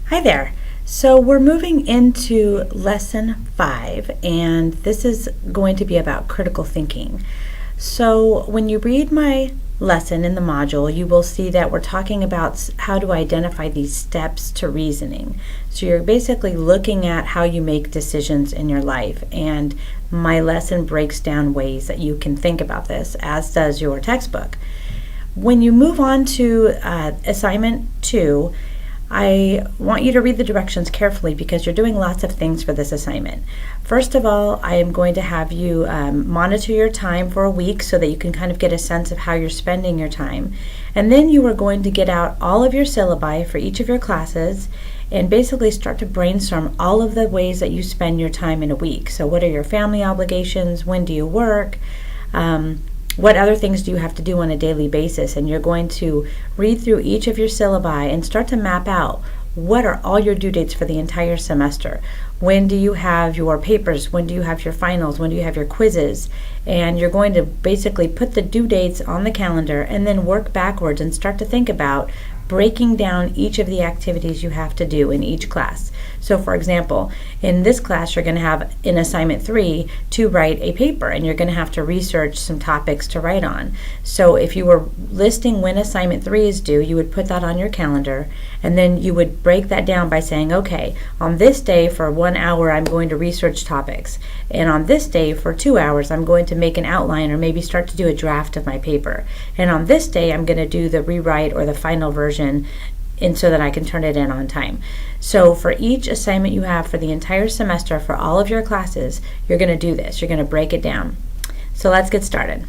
Hi there. So we're moving into lesson 5, and this is going to be about critical thinking. So when you read my lesson in the module, you will see that we're talking about how to identify these steps to reasoning. So you're basically looking at how you make decisions in your life, and my lesson breaks down ways that you can think about this, as does your textbook. When you move on to assignment 2, I want you to read the directions carefully because you're doing lots of things for this assignment. First of all, I am going to have you monitor your time for a week so that you can kind of get a sense of how you're spending your time. And then you are going to get out all of your syllabi for each of your classes and basically start to brainstorm all of the ways that you spend your time in a week. So what are your family obligations? When do you work? What other things do you have to do on a daily basis? And you're going to read through each of your syllabi and start to map out what are all your due dates for the entire semester. When do you have your papers? When do you have your finals? When do you have your quizzes? And you're going to basically put the due dates on the calendar and then work backwards and start to think about breaking down each of the activities you have to do in each class. So for example, in this class you're going to have in assignment 3 to write a paper, and you're going to have to research some topics to write on. So if you were listing when assignment 3 is due, you would put that on your calendar, and then you would break that down by saying, okay, on this day for 1 hour I'm going to research topics, and on this day for 2 hours I'm going to make an outline or maybe start to do a draft of my paper, and on this day I'm going to do the rewrite or the final version and so that I can turn it in on time. So for each assignment you have for the entire semester for all of your classes, you're going to do this. You're going to break it down. So let's get started.